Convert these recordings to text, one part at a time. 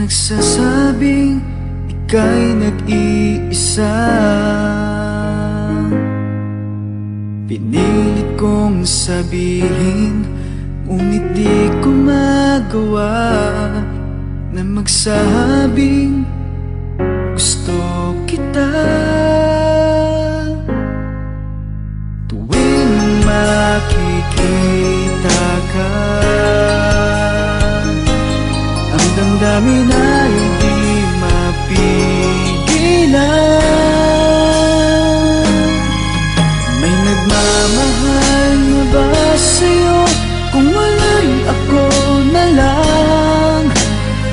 nagsasabing ika'y nag-iisa. Pinilit kong sabihin, ngunit di ko magawa na magsabing gusto kita. Tuwing makikita ka, ang damdamin ay di mapigilan. May nagmamahal na ba sa'yo? Kung wala'y ako na lang,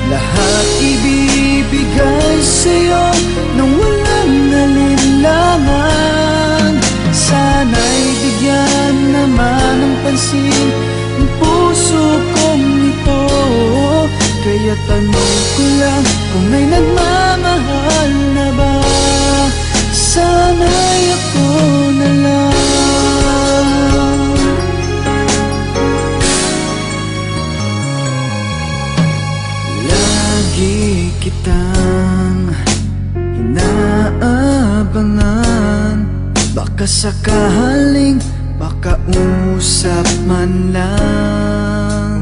lahat ibibigay sa'yo nang walang alinlangan. Sana'y bigyan naman ng pansin ang puso kong ito. Kaya tanong ko lang kung may nagmamahal na ba. Sana'y ako na lang. Lagi kitang inaabangan, baka sakaling makausap man lang.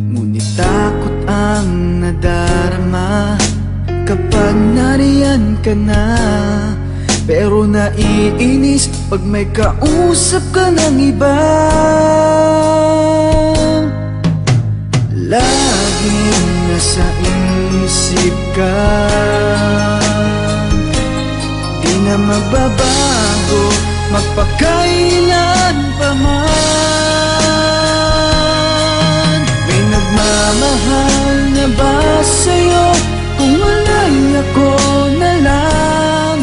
Ngunit takot ang nadarama kapag nariyan ka na. Pero naiinis pag may kausap ka ng iba. Laging nasa isip ka, di na magbabago magpakailan pa man. May nagmamahal na ba sa'yo? Kung wala'y ako na lang,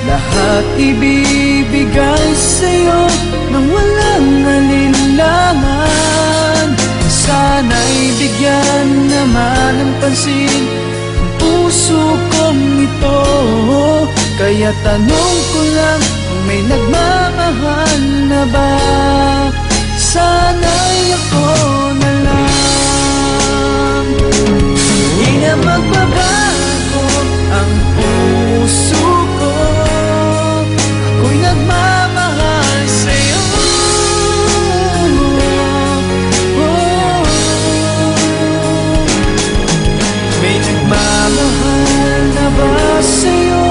lahat ibibigay sa'yo nang walang alinlangan. Sana'y bigyan naman ng pansin ang puso kong ito. Kaya tanong ko lang kung may nagmamahal na ba. Sana'y ako na lang. Di na magbabago ang puso ko, ako'y nagmamahal sa'yo. May nagmamahal na ba sa'yo?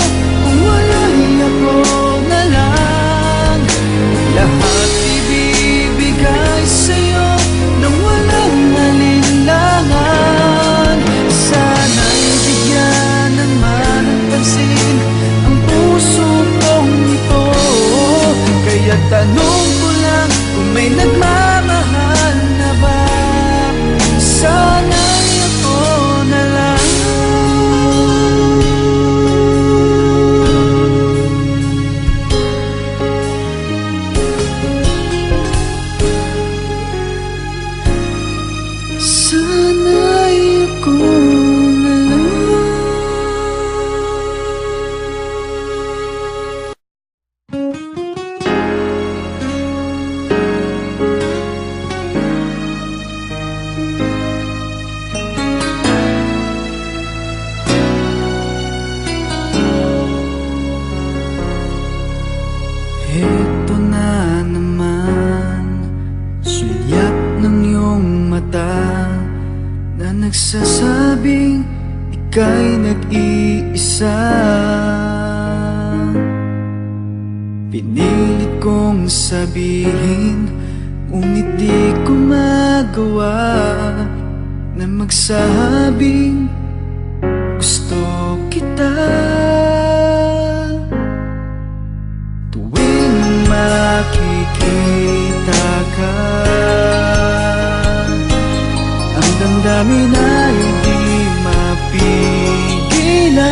Kung wala'y ako na lang, lahat ibibigay sa'yo nang walang alinlangan. Sana'y bigyan naman ng pansin ang puso kong ito. Kaya tanong ko lang kung may nagmamahal na ba. Sana'y ako na lang. Sana'y ako na lang. Heto na naman, sulyap ng iyong mata na nagsasabing ika'y nag-iisa. Pinilit kong sabihin, ngunit di ko magawa na magsabing gusto kita. Tuwing makikita ka, ang damdamin ay di mapigilan.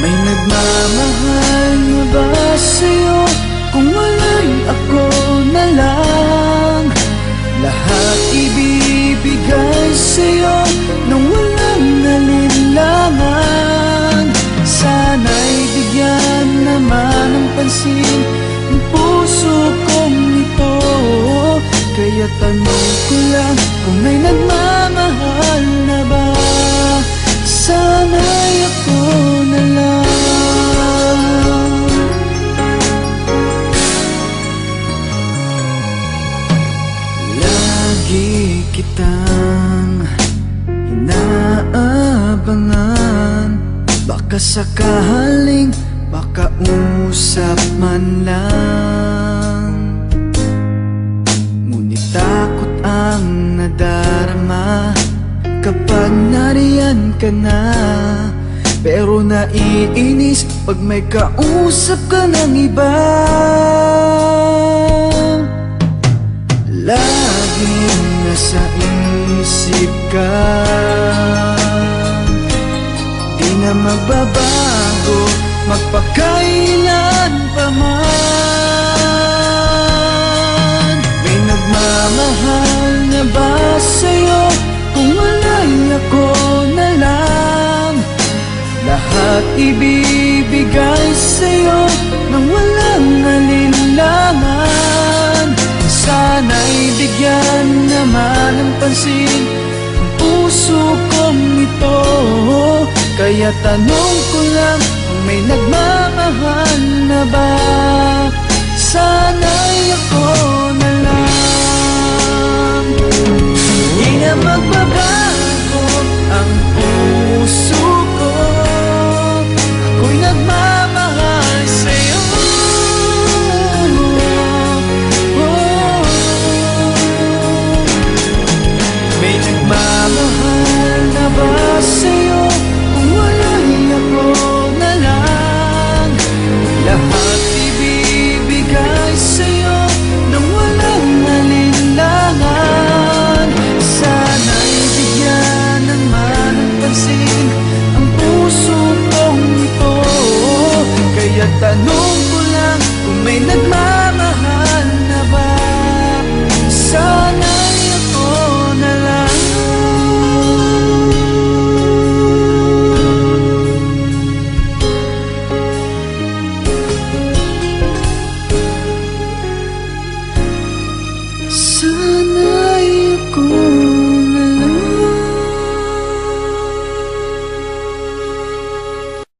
May nagmamahal na ba sa'yo? Kung wala'y ako na lang, lahat ibibigay sa'yo nang walang alinlangan. Sana'y bigyan naman ng pansin ang puso kong ito. Kaya Kaya tanong ko lang kung may nagmamahal na ba. Sana'y ako na lang. Lagi kitang inaabangan, baka sakaling makausap man lang. Ngunit takot ang nadarama kapag nariyan ka na. Pero naiinis pag may kausap ka ng iba. Laging nasa isip ka, di na magbabago magpakailan pa man. May nagmamahal na ba sa'yo? Kung wala'y ako na lang. Lahat ibibigay sa'yo nang walang alinlangan. Sana'y bigyan naman ng pansin ang puso kong ito. Kaya tanong ko lang